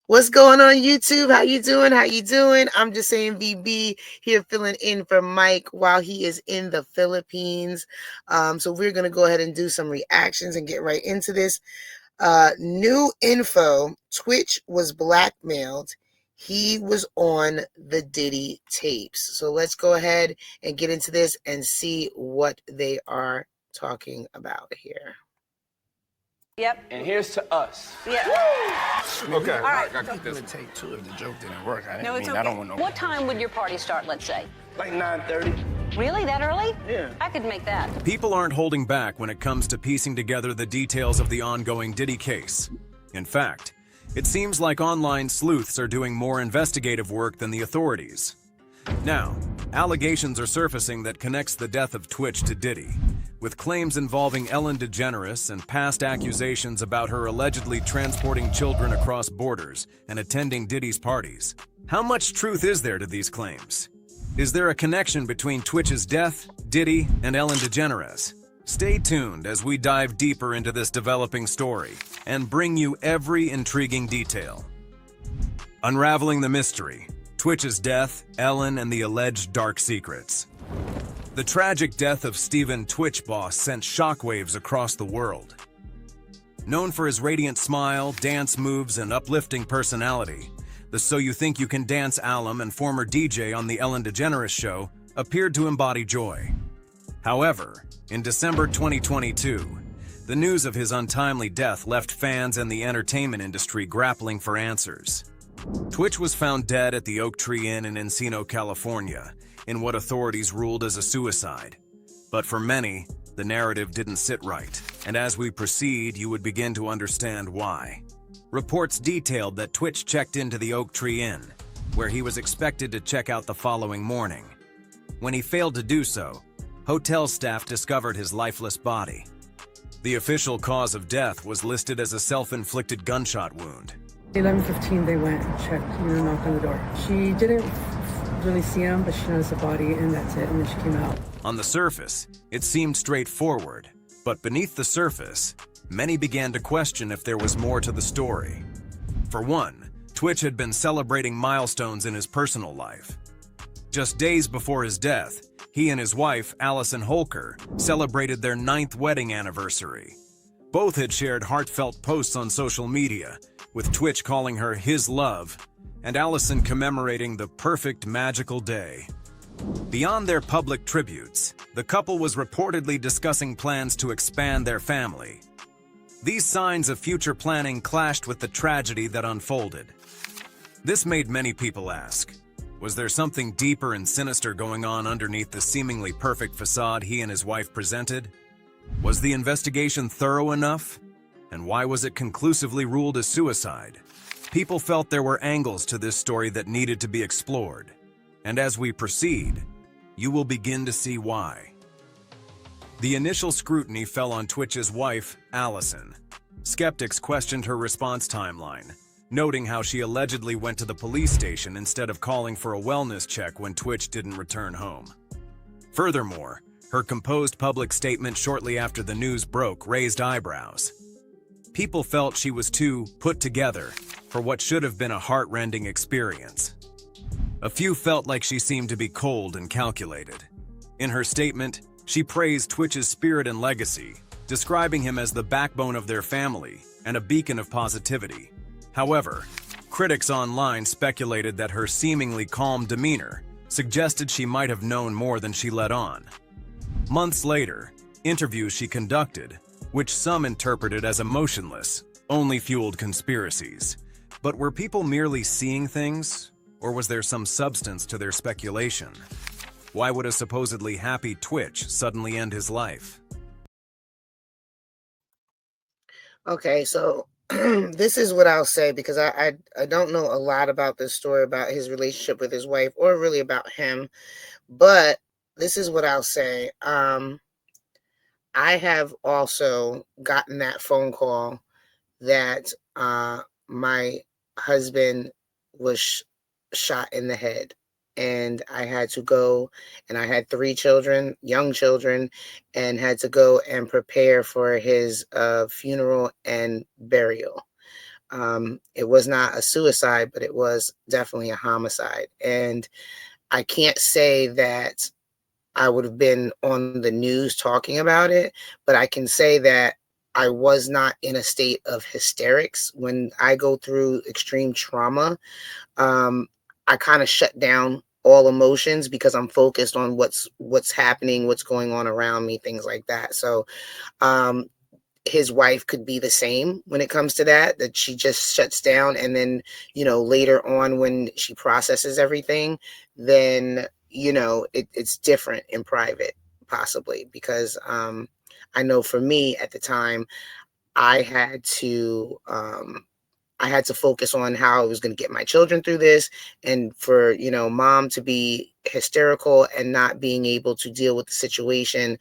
What's going on YouTube? How you doing? How you doing? I'm just saying VB here filling in for Mike while he is in the Philippines. So we're going to go ahead and do some reactions and get right into this. New info, Twitch was blackmailed. He was on the Diddy tapes. So let's go ahead and get into this and see what they are talking about here. Yep. And here's to us. Yeah. Okay. All right. I got this. Take two if the joke didn't work. No, it's okay. I don't want no. What time would your party start, let's say? Like 9:30. Really? That early? Yeah. I could make that. People aren't holding back when it comes to piecing together the details of the ongoing Diddy case. In fact, it seems like online sleuths are doing more investigative work than the authorities. Now, allegations are surfacing that connects the death of Twitch to Diddy, with claims involving Ellen DeGeneres and past accusations about her allegedly transporting children across borders and attending Diddy's parties. How much truth is there to these claims? Is there a connection between Twitch's death, Diddy, and Ellen DeGeneres? Stay tuned as we dive deeper into this developing story and bring you every intriguing detail. Unraveling the mystery, Twitch's death, Ellen, and the alleged dark secrets. The tragic death of Steven Twitch Boss sent shockwaves across the world. Known for his radiant smile, dance moves, and uplifting personality, the So You Think You Can Dance alum and former DJ on The Ellen DeGeneres Show appeared to embody joy. However, in December 2022, the news of his untimely death left fans and the entertainment industry grappling for answers. Twitch was found dead at the Oak Tree Inn in Encino, California, in what authorities ruled as a suicide. But for many, the narrative didn't sit right, and as we proceed, you would begin to understand why. Reports detailed that Twitch checked into the Oak Tree Inn, where he was expected to check out the following morning. When he failed to do so, hotel staff discovered his lifeless body. The official cause of death was listed as a self-inflicted gunshot wound. 11:15 they went and checked, knocked on the door. She didn't really see him, but she noticed the body and that's it, and then she came out. On the surface, it seemed straightforward, but beneath the surface, many began to question if there was more to the story. For one, Twitch had been celebrating milestones in his personal life. Just days before his death, he and his wife, Allison Holker, celebrated their 9th wedding anniversary. Both had shared heartfelt posts on social media, with Twitch calling her his love, and Allison commemorating the perfect magical day. Beyond their public tributes, the couple was reportedly discussing plans to expand their family. These signs of future planning clashed with the tragedy that unfolded. This made many people ask, was there something deeper and sinister going on underneath the seemingly perfect facade he and his wife presented? Was the investigation thorough enough? And why was it conclusively ruled as suicide? People felt there were angles to this story that needed to be explored. And as we proceed, you will begin to see why. The initial scrutiny fell on Twitch's wife, Allison. Skeptics questioned her response timeline, noting how she allegedly went to the police station instead of calling for a wellness check when Twitch didn't return home. Furthermore, her composed public statement shortly after the news broke raised eyebrows. People felt she was too put together for what should have been a heart-rending experience. A few felt like she seemed to be cold and calculated. In her statement, she praised Twitch's spirit and legacy, describing him as the backbone of their family and a beacon of positivity. However, critics online speculated that her seemingly calm demeanor suggested she might have known more than she let on. Months later, interviews she conducted, which some interpreted as emotionless, only fueled conspiracies. But were people merely seeing things, or was there some substance to their speculation? Why would a supposedly happy Twitch suddenly end his life? Okay, so this is what I'll say, because I don't know a lot about this story, about his relationship with his wife, or really about him, but this is what I'll say. I have also gotten that phone call that my husband was shot in the head, and I had to go, and I had 3 children, young children, and had to go and prepare for his funeral and burial. It was not a suicide, but it was definitely a homicide. And I can't say that I would have been on the news talking about it, but I can say that I was not in a state of hysterics. When I go through extreme trauma, I kind of shut down all emotions because I'm focused on what's happening, what's going on around me, things like that. So his wife could be the same when it comes to that she just shuts down. And then, later on when she processes everything, then, it's different in private, possibly, because I know for me at the time, I had to focus on how I was going to get my children through this, and for, mom to be hysterical and not being able to deal with the situation,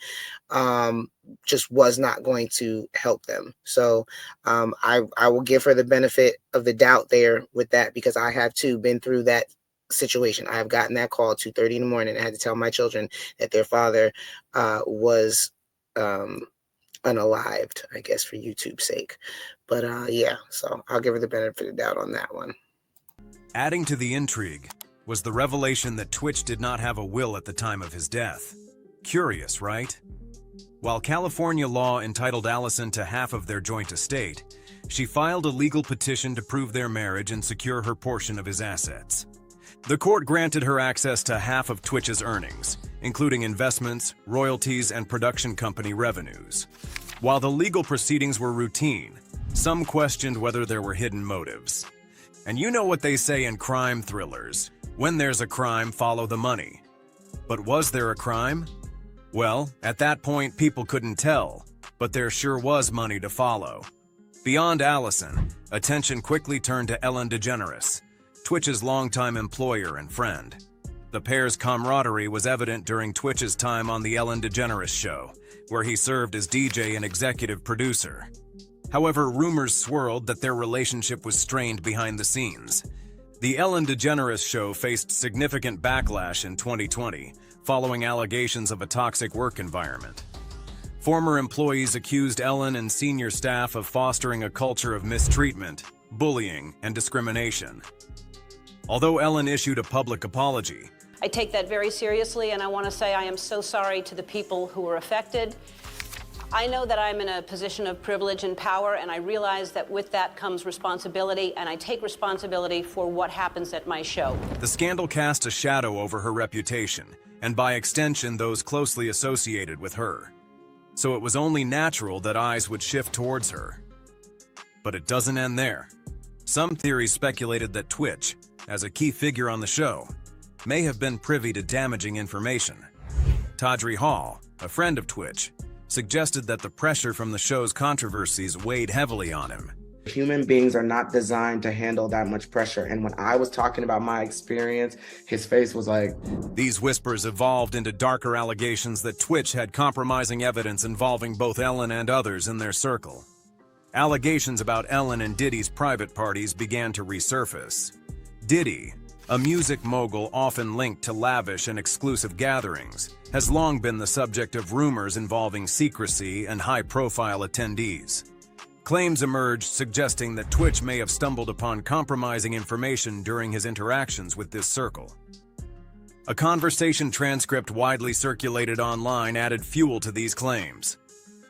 just was not going to help them. So I will give her the benefit of the doubt there with that, because I have too been through that situation. I have gotten that call at 2:30 in the morning. I had to tell my children that their father was unalived, I guess, for YouTube's sake. But yeah, so I'll give her the benefit of the doubt on that one. Adding to the intrigue was the revelation that Twitch did not have a will at the time of his death. Curious, right? While California law entitled Allison to half of their joint estate, she filed a legal petition to prove their marriage and secure her portion of his assets. The court granted her access to half of Twitch's earnings, including investments, royalties, and production company revenues. While the legal proceedings were routine, some questioned whether there were hidden motives. And you know what they say in crime thrillers: when there's a crime, follow the money. But was there a crime? Well, at that point, people couldn't tell, but there sure was money to follow. Beyond Allison, attention quickly turned to Ellen DeGeneres, Twitch's longtime employer and friend. The pair's camaraderie was evident during Twitch's time on The Ellen DeGeneres Show, where he served as DJ and executive producer. However, rumors swirled that their relationship was strained behind the scenes. The Ellen DeGeneres Show faced significant backlash in 2020, following allegations of a toxic work environment. Former employees accused Ellen and senior staff of fostering a culture of mistreatment, bullying, and discrimination. Although Ellen issued a public apology, I take that very seriously, and I want to say I am so sorry to the people who were affected. I know that I'm in a position of privilege and power, and I realize that with that comes responsibility, and I take responsibility for what happens at my show. the scandal cast a shadow over her reputation, and by extension those closely associated with her. So it was only natural that eyes would shift towards her. But it doesn't end there. Some theories speculated that Twitch, as a key figure on the show, may have been privy to damaging information. Tawdry Hall, a friend of Twitch, suggested that the pressure from the show's controversies weighed heavily on him. Human beings are not designed to handle that much pressure. And when I was talking about my experience, his face was like... These whispers evolved into darker allegations that Twitch had compromising evidence involving both Ellen and others in their circle. Allegations about Ellen and Diddy's private parties began to resurface. Diddy, a music mogul often linked to lavish and exclusive gatherings, has long been the subject of rumors involving secrecy and high-profile attendees. Claims emerged suggesting that Twitch may have stumbled upon compromising information during his interactions with this circle. A conversation transcript widely circulated online added fuel to these claims.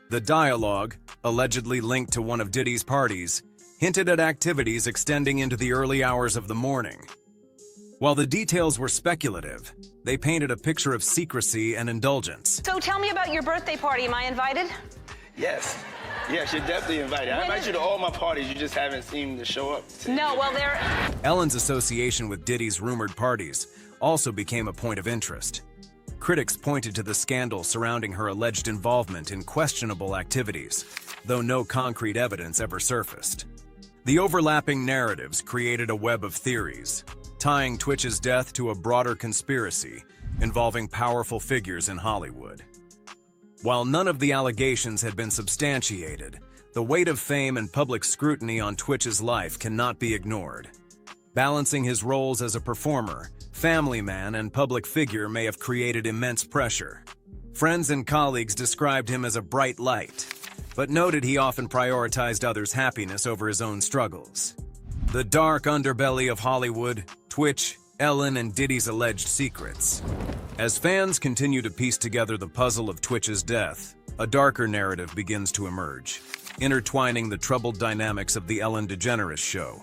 The dialogue, allegedly linked to one of Diddy's parties, hinted at activities extending into the early hours of the morning. While the details were speculative, they painted a picture of secrecy and indulgence. So tell me about your birthday party. Am I invited? Yes. Yes, you're definitely invited. I invite you to all my parties. You just haven't seemed to show up. No, well, there... Ellen's association with Diddy's rumored parties also became a point of interest. Critics pointed to the scandal surrounding her alleged involvement in questionable activities, though no concrete evidence ever surfaced. The overlapping narratives created a web of theories, tying Twitch's death to a broader conspiracy involving powerful figures in Hollywood. While none of the allegations had been substantiated, the weight of fame and public scrutiny on Twitch's life cannot be ignored. Balancing his roles as a performer, family man, and public figure may have created immense pressure. Friends and colleagues described him as a bright light, but noted he often prioritized others' happiness over his own struggles. The dark underbelly of Hollywood, Twitch, Ellen, and Diddy's alleged secrets. As fans continue to piece together the puzzle of Twitch's death, a darker narrative begins to emerge, intertwining the troubled dynamics of the Ellen DeGeneres Show,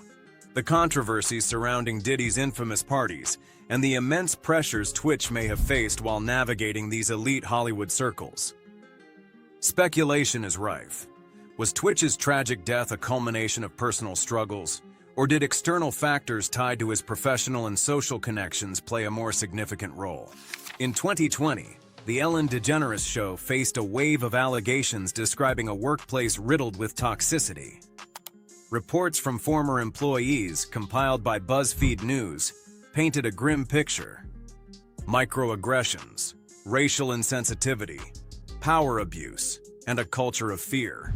the controversies surrounding Diddy's infamous parties, and the immense pressures Twitch may have faced while navigating these elite Hollywood circles. Speculation is rife. Was Twitch's tragic death a culmination of personal struggles, or did external factors tied to his professional and social connections play a more significant role? In 2020, the Ellen DeGeneres Show faced a wave of allegations describing a workplace riddled with toxicity. Reports from former employees, compiled by BuzzFeed News, painted a grim picture. Microaggressions, racial insensitivity, power abuse, and a culture of fear.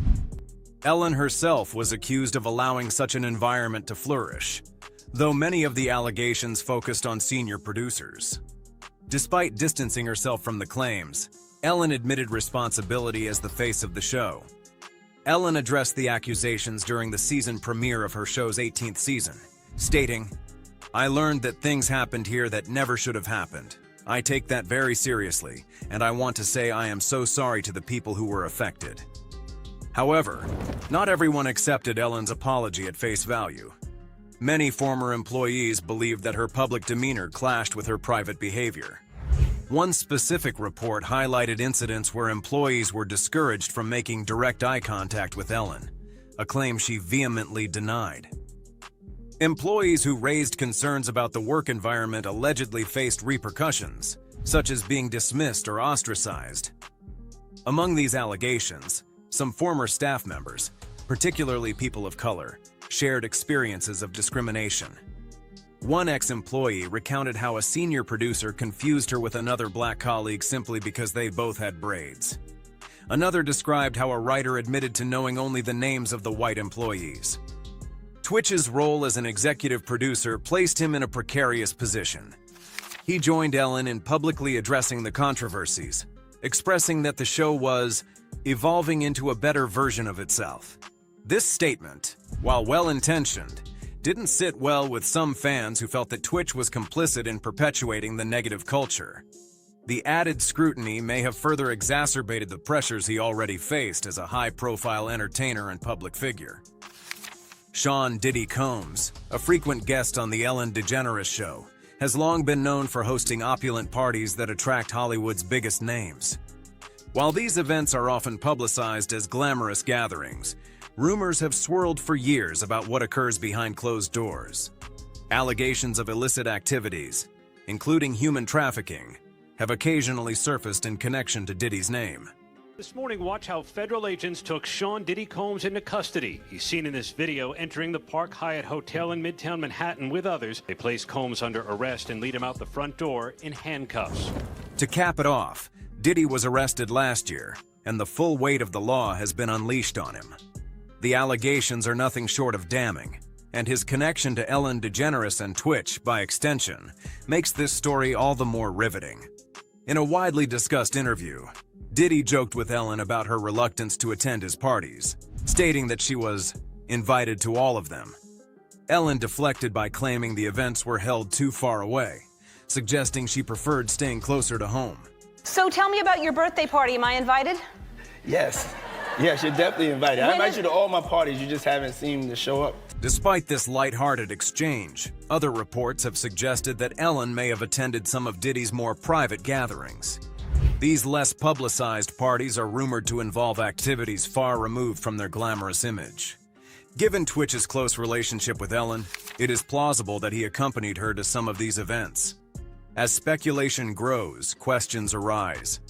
Ellen herself was accused of allowing such an environment to flourish, though many of the allegations focused on senior producers. Despite distancing herself from the claims, Ellen admitted responsibility as the face of the show. Ellen addressed the accusations during the season premiere of her show's 18th season, stating, "I learned that things happened here that never should have happened. I take that very seriously, and I want to say I am so sorry to the people who were affected." However, not everyone accepted Ellen's apology at face value. Many former employees believed that her public demeanor clashed with her private behavior. One specific report highlighted incidents where employees were discouraged from making direct eye contact with Ellen, a claim she vehemently denied. Employees who raised concerns about the work environment allegedly faced repercussions, such as being dismissed or ostracized. Among these allegations, some former staff members, particularly people of color, shared experiences of discrimination. One ex-employee recounted how a senior producer confused her with another black colleague simply because they both had braids. Another described how a writer admitted to knowing only the names of the white employees. Twitch's role as an executive producer placed him in a precarious position. He joined Ellen in publicly addressing the controversies, expressing that the show was evolving into a better version of itself. This statement, while well-intentioned, didn't sit well with some fans who felt that Twitch was complicit in perpetuating the negative culture. The added scrutiny may have further exacerbated the pressures he already faced as a high-profile entertainer and public figure. Sean "Diddy" Combs, a frequent guest on the Ellen DeGeneres Show, has long been known for hosting opulent parties that attract Hollywood's biggest names. While these events are often publicized as glamorous gatherings, rumors have swirled for years about what occurs behind closed doors. Allegations of illicit activities, including human trafficking, have occasionally surfaced in connection to Diddy's name. This morning, watch how federal agents took Sean "Diddy" Combs into custody. He's seen in this video entering the Park Hyatt Hotel in Midtown Manhattan with others. They place Combs under arrest and lead him out the front door in handcuffs. To cap it off, Diddy was arrested last year, and the full weight of the law has been unleashed on him. The allegations are nothing short of damning, and his connection to Ellen DeGeneres and Twitch, by extension, makes this story all the more riveting. In a widely discussed interview, Diddy joked with Ellen about her reluctance to attend his parties, stating that she was invited to all of them. Ellen deflected by claiming the events were held too far away, suggesting she preferred staying closer to home. So tell me about your birthday party. Am I invited? Yes. Yes, you're definitely invited. I invite you to all my parties. You just haven't seen to show up. Despite this lighthearted exchange, other reports have suggested that Ellen may have attended some of Diddy's more private gatherings. These less publicized parties are rumored to involve activities far removed from their glamorous image. Given Twitch's close relationship with Ellen, it is plausible that he accompanied her to some of these events. As speculation grows, questions arise.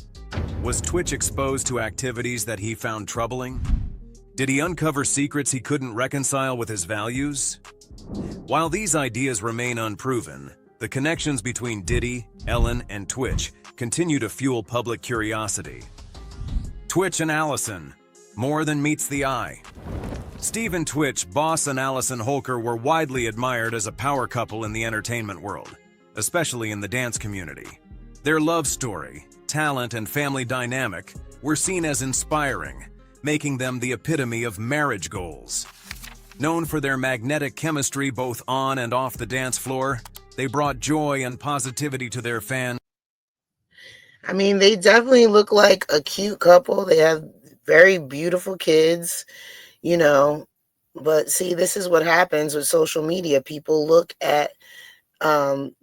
Was Twitch exposed to activities that he found troubling? Did he uncover secrets he couldn't reconcile with his values? While these ideas remain unproven, the connections between Diddy, Ellen, and Twitch continue to fuel public curiosity. Twitch and Allison, more than meets the eye. Stephen Twitch, boss, and Allison Holker were widely admired as a power couple in the entertainment world, especially in the dance community. Their love story, talent, and family dynamic were seen as inspiring, making them the epitome of marriage goals. Known for their magnetic chemistry both on and off the dance floor, they brought joy and positivity to their fans. I mean, they definitely look like a cute couple. They have very beautiful kids, you know. But see, this is what happens with social media. People look at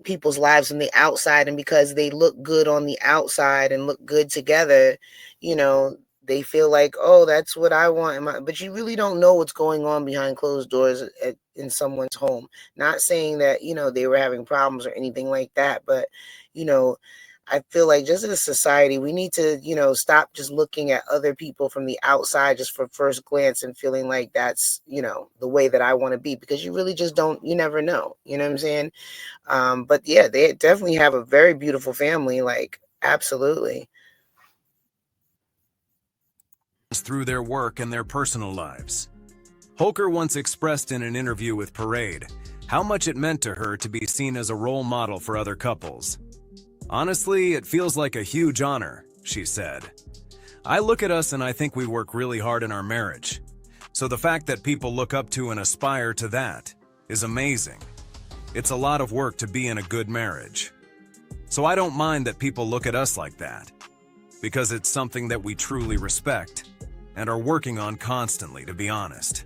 people's lives from the outside, and because they look good on the outside and look good together, you know, they feel like, oh, that's what I want. But you really don't know what's going on behind closed doors in someone's home. Not saying that, you know, they were having problems or anything like that, but, you know, I feel like just as a society, we need to, you know, stop just looking at other people from the outside just for first glance and feeling like that's, you know, the way that I want to be, because you really just don't, you never know, you know what I'm saying? But yeah, they definitely have a very beautiful family, like, absolutely. Through their work and their personal lives. Holker once expressed in an interview with Parade how much it meant to her to be seen as a role model for other couples. "Honestly, it feels like a huge honor," she said. "I look at us and I think we work really hard in our marriage. So the fact that people look up to and aspire to that is amazing. It's a lot of work to be in a good marriage. So I don't mind that people look at us like that, because it's something that we truly respect and are working on constantly, to be honest."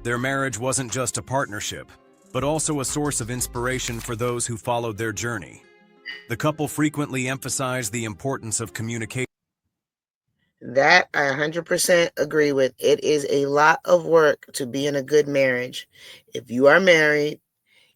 Their marriage wasn't just a partnership, but also a source of inspiration for those who followed their journey. The couple frequently emphasized the importance of communication. That I 100% agree with. It is a lot of work to be in a good marriage. If you are married,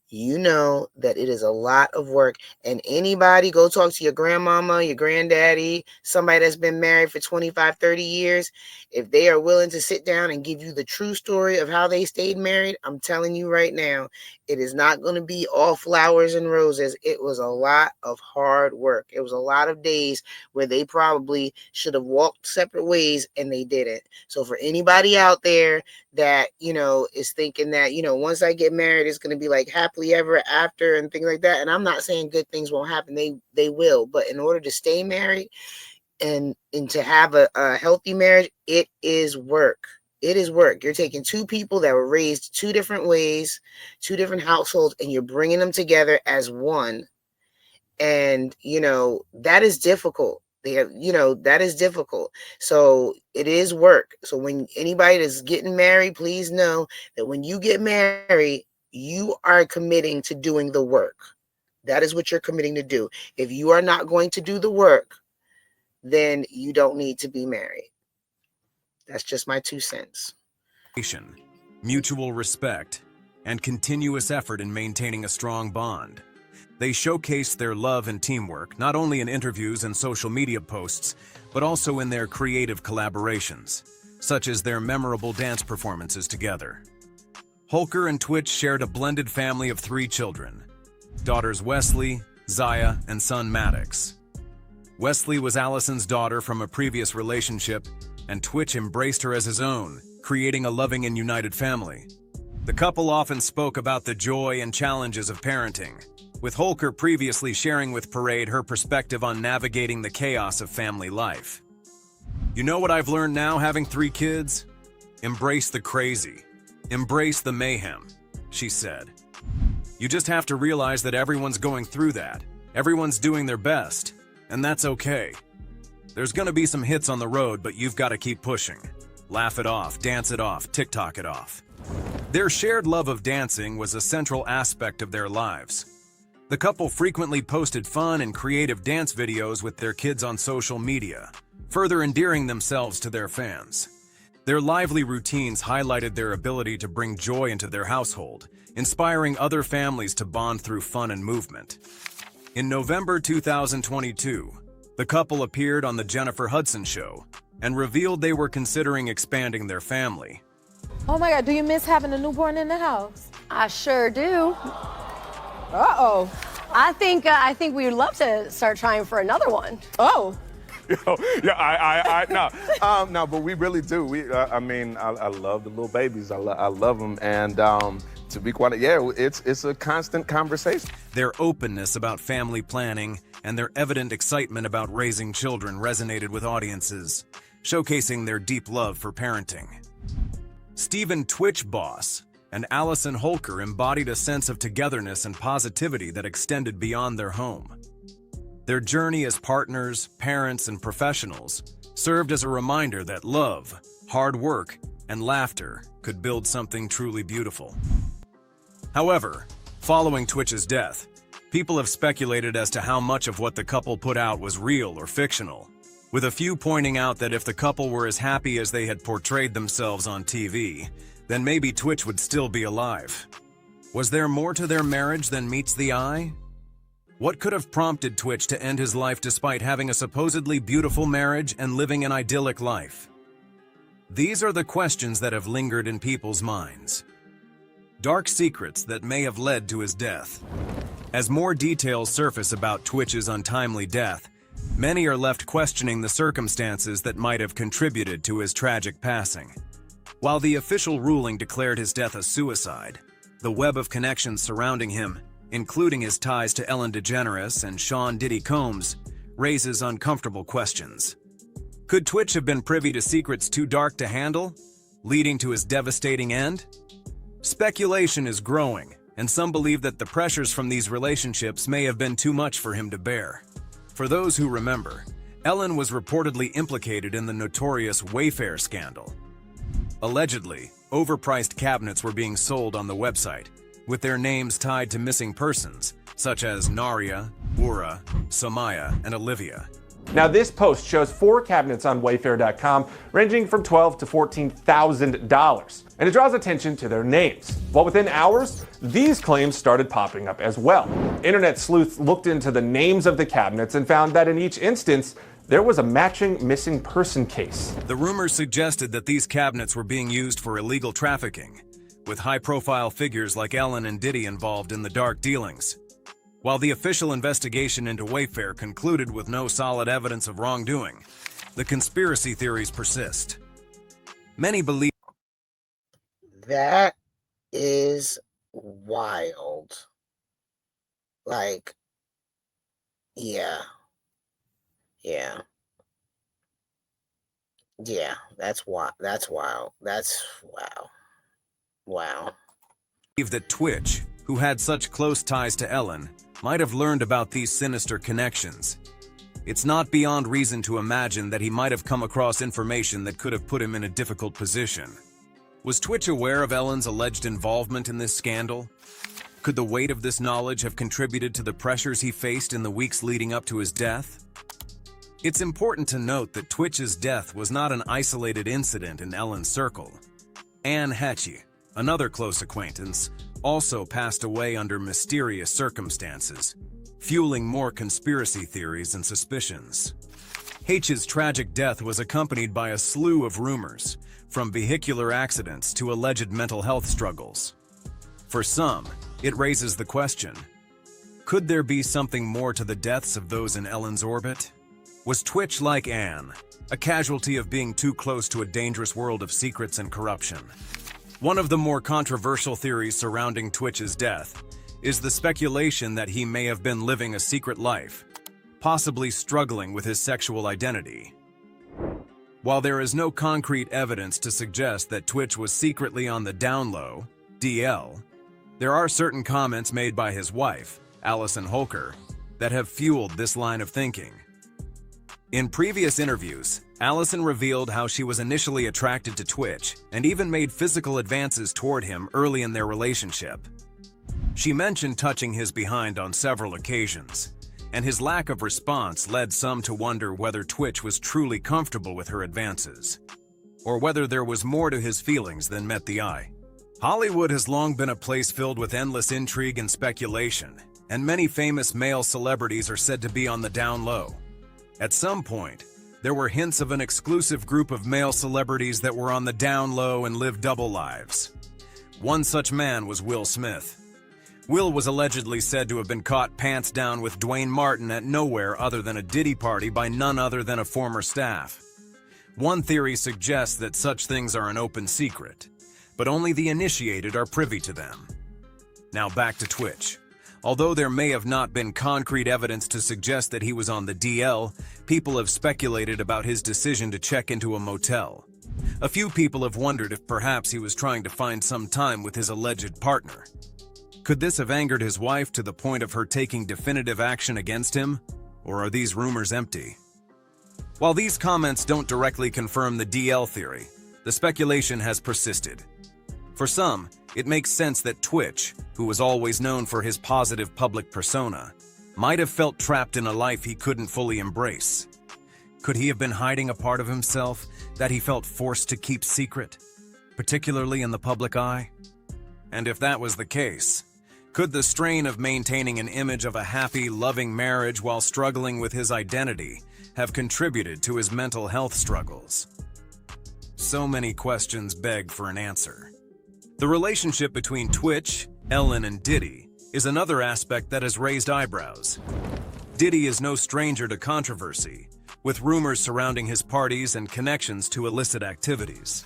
you know that it is a lot of work. And anybody, go talk to your grandmama, your granddaddy, somebody that's been married for 25, 30 years. If they are willing to sit down and give you the true story of how they stayed married, I'm telling you right now, it is not going to be all flowers and roses. It was a lot of hard work. It was a lot of days where they probably should have walked separate ways and they didn't. So for anybody out there that, you know, is thinking that, you know, once I get married, it's going to be like happily ever after and things like that. And I'm not saying good things won't happen. They will. But in order to stay married and to have a healthy marriage, it is work. It is work. You're taking two people that were raised two different ways, two different households, and you're bringing them together as one. And, you know, that is difficult. That is difficult. So it is work. So when anybody that's getting married, please know that when you get married, you are committing to doing the work. That is what you're committing to do. If you are not going to do the work, then you don't need to be married. That's just my 2 cents. Mutual respect, and continuous effort in maintaining a strong bond. They showcased their love and teamwork not only in interviews and social media posts, but also in their creative collaborations, such as their memorable dance performances together. Holker and Twitch shared a blended family of 3 children, daughters Wesley, Zaya, and son Maddox. Wesley was Allison's daughter from a previous relationship, and Twitch embraced her as his own, creating a loving and united family. The couple often spoke about the joy and challenges of parenting, with Holker previously sharing with Parade her perspective on navigating the chaos of family life. "You know what I've learned now having 3 kids? Embrace the crazy. Embrace the mayhem," she said. "You just have to realize that everyone's going through that. Everyone's doing their best, and that's okay. There's gonna be some hits on the road, but you've got to keep pushing. Laugh it off, dance it off, TikTok it off." Their shared love of dancing was a central aspect of their lives. The couple frequently posted fun and creative dance videos with their kids on social media, further endearing themselves to their fans. Their lively routines highlighted their ability to bring joy into their household, inspiring other families to bond through fun and movement. In November 2022, the couple appeared on The Jennifer Hudson Show and revealed they were considering expanding their family. Oh my God, do you miss having a newborn in the house? I sure do. Uh-oh. I think we would love to start trying for another one. Oh. No, but we really do. I love the little babies. I love them, and to be quite, it's a constant conversation. Their openness about family planning and their evident excitement about raising children resonated with audiences. showcasing their deep love for parenting. Stephen Twitch Boss and Allison Holker embodied a sense of togetherness and positivity that extended beyond their home. Their journey as partners, parents, and professionals served as a reminder that love, hard work, and laughter could build something truly beautiful. However, following Twitch's death, people have speculated as to how much of what the couple put out was real or fictional, with a few pointing out that if the couple were as happy as they had portrayed themselves on TV, then maybe Twitch would still be alive. Was there more to their marriage than meets the eye? What could have prompted Twitch to end his life despite having a supposedly beautiful marriage and living an idyllic life? These are the questions that have lingered in people's minds. Dark secrets that may have led to his death. As more details surface about Twitch's untimely death, many are left questioning the circumstances that might have contributed to his tragic passing. While the official ruling declared his death a suicide, the web of connections surrounding him, including his ties to Ellen DeGeneres and Sean Diddy Combs, raises uncomfortable questions. Could Twitch have been privy to secrets too dark to handle, leading to his devastating end? Speculation is growing, and some believe that the pressures from these relationships may have been too much for him to bear. For those who remember, Ellen was reportedly implicated in the notorious Wayfair scandal. Allegedly, overpriced cabinets were being sold on the website, with their names tied to missing persons, such as Naria, Ura, Samaya, and Olivia. Now, this post shows 4 cabinets on Wayfair.com ranging from $12,000 to $14,000, and it draws attention to their names. Well, within hours, these claims started popping up as well. Internet sleuths looked into the names of the cabinets and found that in each instance, there was a matching missing person case. The rumors suggested that these cabinets were being used for illegal trafficking, with high-profile figures like Ellen and Diddy involved in the dark dealings. While the official investigation into Wayfair concluded with no solid evidence of wrongdoing, the conspiracy theories persist. Many believe that is wild. Like, yeah, that's wild. That's wild. That's wow. That Twitch, who had such close ties to Ellen, might have learned about these sinister connections. It's not beyond reason to imagine that he might have come across information that could have put him in a difficult position. Was Twitch aware of Ellen's alleged involvement in this scandal? Could the weight of this knowledge have contributed to the pressures he faced in the weeks leading up to his death? It's important to note that Twitch's death was not an isolated incident in Ellen's circle. Anne Hatchie, another close acquaintance, also passed away under mysterious circumstances, fueling more conspiracy theories and suspicions. H's tragic death was accompanied by a slew of rumors, from vehicular accidents to alleged mental health struggles. For some, it raises the question, could there be something more to the deaths of those in Ellen's orbit? Was Twitch, like Anne, a casualty of being too close to a dangerous world of secrets and corruption? One of the more controversial theories surrounding Twitch's death is the speculation that he may have been living a secret life, possibly struggling with his sexual identity. While there is no concrete evidence to suggest that Twitch was secretly on the down low, DL, there are certain comments made by his wife, Allison Holker, that have fueled this line of thinking. In previous interviews, Allison revealed how she was initially attracted to Twitch and even made physical advances toward him early in their relationship. She mentioned touching his behind on several occasions, and his lack of response led some to wonder whether Twitch was truly comfortable with her advances, or whether there was more to his feelings than met the eye. Hollywood has long been a place filled with endless intrigue and speculation, and many famous male celebrities are said to be on the down low. At some point, there were hints of an exclusive group of male celebrities that were on the down low and lived double lives. One such man was Will Smith. Will was allegedly said to have been caught pants down with Dwayne Martin at nowhere other than a Diddy party by none other than a former staff. One theory suggests that such things are an open secret, but only the initiated are privy to them. Now back to Twitch. Although there may have not been concrete evidence to suggest that he was on the DL, people have speculated about his decision to check into a motel. A few people have wondered if perhaps he was trying to find some time with his alleged partner. Could this have angered his wife to the point of her taking definitive action against him? Or are these rumors empty? While these comments don't directly confirm the DL theory, the speculation has persisted. For some, it makes sense that Twitch, who was always known for his positive public persona, might have felt trapped in a life he couldn't fully embrace. Could he have been hiding a part of himself that he felt forced to keep secret, particularly in the public eye? And if that was the case, could the strain of maintaining an image of a happy, loving marriage while struggling with his identity have contributed to his mental health struggles? So many questions beg for an answer. The relationship between Twitch, Ellen, and Diddy is another aspect that has raised eyebrows. Diddy is no stranger to controversy, with rumors surrounding his parties and connections to illicit activities.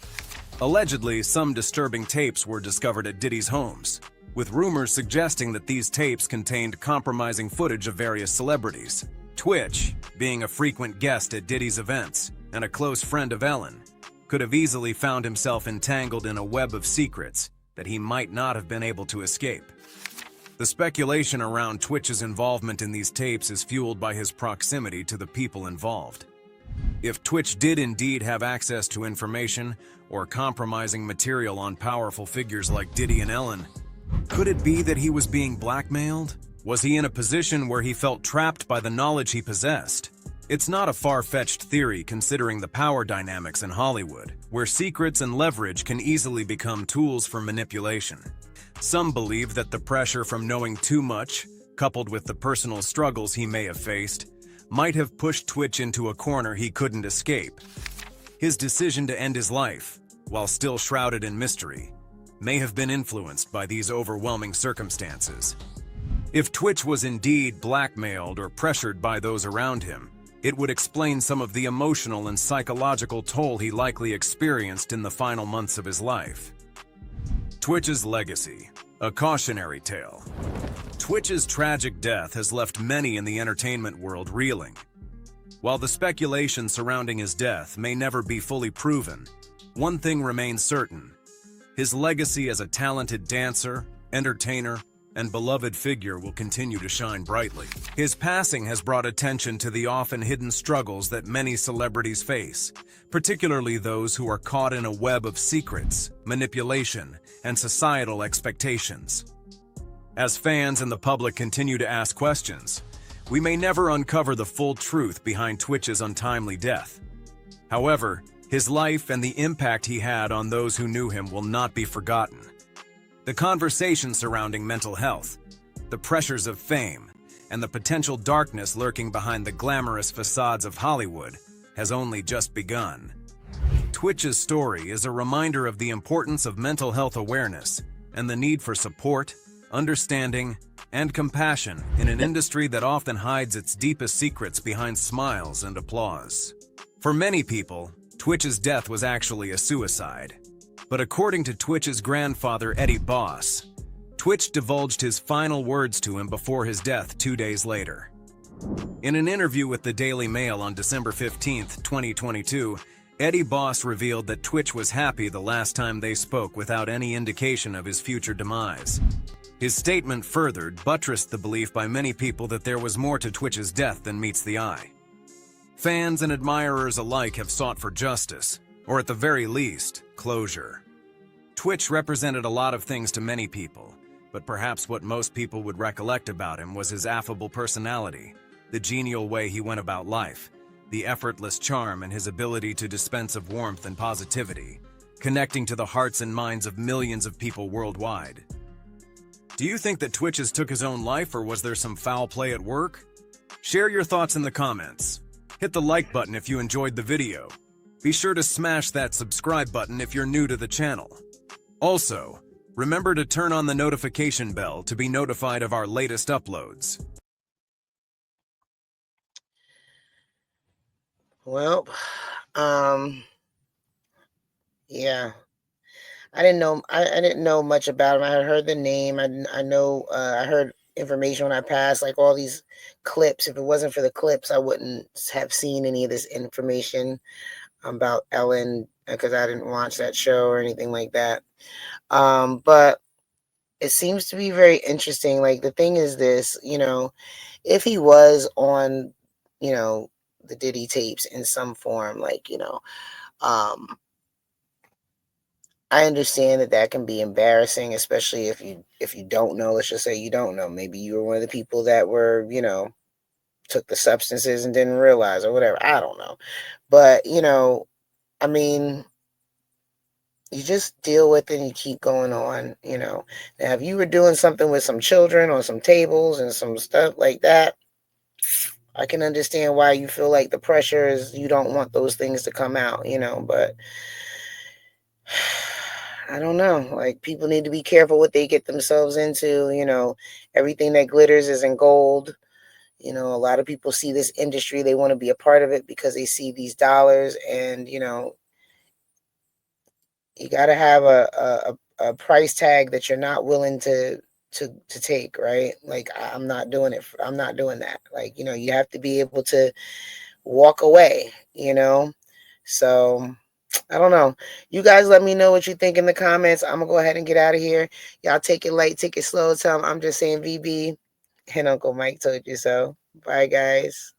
Allegedly, some disturbing tapes were discovered at Diddy's homes, with rumors suggesting that these tapes contained compromising footage of various celebrities. Twitch, being a frequent guest at Diddy's events and a close friend of Ellen, could have easily found himself entangled in a web of secrets that he might not have been able to escape. The speculation around Twitch's involvement in these tapes is fueled by his proximity to the people involved. If Twitch did indeed have access to information or compromising material on powerful figures like Diddy and Ellen, could it be that he was being blackmailed? Was he in a position where he felt trapped by the knowledge he possessed? It's not a far-fetched theory considering the power dynamics in Hollywood, where secrets and leverage can easily become tools for manipulation. Some believe that the pressure from knowing too much, coupled with the personal struggles he may have faced, might have pushed Twitch into a corner he couldn't escape. His decision to end his life, while still shrouded in mystery, may have been influenced by these overwhelming circumstances. If Twitch was indeed blackmailed or pressured by those around him, it would explain some of the emotional and psychological toll he likely experienced in the final months of his life. Twitch's legacy, a cautionary tale. Twitch's tragic death has left many in the entertainment world reeling. While the speculation surrounding his death may never be fully proven, one thing remains certain: his legacy as a talented dancer, entertainer, and beloved figure will continue to shine brightly. His passing has brought attention to the often hidden struggles that many celebrities face, particularly those who are caught in a web of secrets, manipulation, and societal expectations. As fans and the public continue to ask questions, we may never uncover the full truth behind Twitch's untimely death. However, his life and the impact he had on those who knew him will not be forgotten. The conversation surrounding mental health, the pressures of fame, and the potential darkness lurking behind the glamorous facades of Hollywood has only just begun. Twitch's story is a reminder of the importance of mental health awareness and the need for support, understanding, and compassion in an industry that often hides its deepest secrets behind smiles and applause. For many people, Twitch's death was actually a suicide. But according to Twitch's grandfather, Eddie Boss, Twitch divulged his final words to him before his death 2 days later. In an interview with the Daily Mail on December 15, 2022, Eddie Boss revealed that Twitch was happy the last time they spoke without any indication of his future demise. His statement further buttressed the belief by many people that there was more to Twitch's death than meets the eye. Fans and admirers alike have sought for justice, or at the very least, closure. Twitch represented a lot of things to many people, but perhaps what most people would recollect about him was his affable personality, the genial way he went about life, the effortless charm and his ability to dispense of warmth and positivity, connecting to the hearts and minds of millions of people worldwide. Do you think that Twitch has took his own life, or was there some foul play at work? Share your thoughts in the comments. Hit the like button if you enjoyed the video. Be sure to smash that subscribe button if you're new to the channel. Also, remember to turn on the notification bell to be notified of our latest uploads. Well, yeah. I didn't know much about him. I had heard the name. I heard information when I passed, like all these clips. If it wasn't for the clips, I wouldn't have seen any of this information about Ellen, because I didn't watch that show or anything like that. But it seems to be very interesting. Like, the thing is this, if he was on, the Diddy tapes in some form, like, I understand that that can be embarrassing, especially if you don't know. Let's just say you don't know. Maybe you were one of the people that were, took the substances and didn't realize or whatever. I don't know. But, I mean, you just deal with it and you keep going on, Now, if you were doing something with some children on some tables and some stuff like that, I can understand why you feel like the pressure is you don't want those things to come out, but I don't know. Like, people need to be careful what they get themselves into, everything that glitters isn't gold. A lot of people see this industry, they want to be a part of it because they see these dollars, and, you got to have a price tag that you're not willing to take, right? Like, I'm not doing it. I'm not doing that. Like, you have to be able to walk away, So I don't know. You guys let me know what you think in the comments. I'm gonna go ahead and get out of here. Y'all take it light, take it slow. Tell them I'm just saying VB, and Uncle Mike told you so. Bye, guys.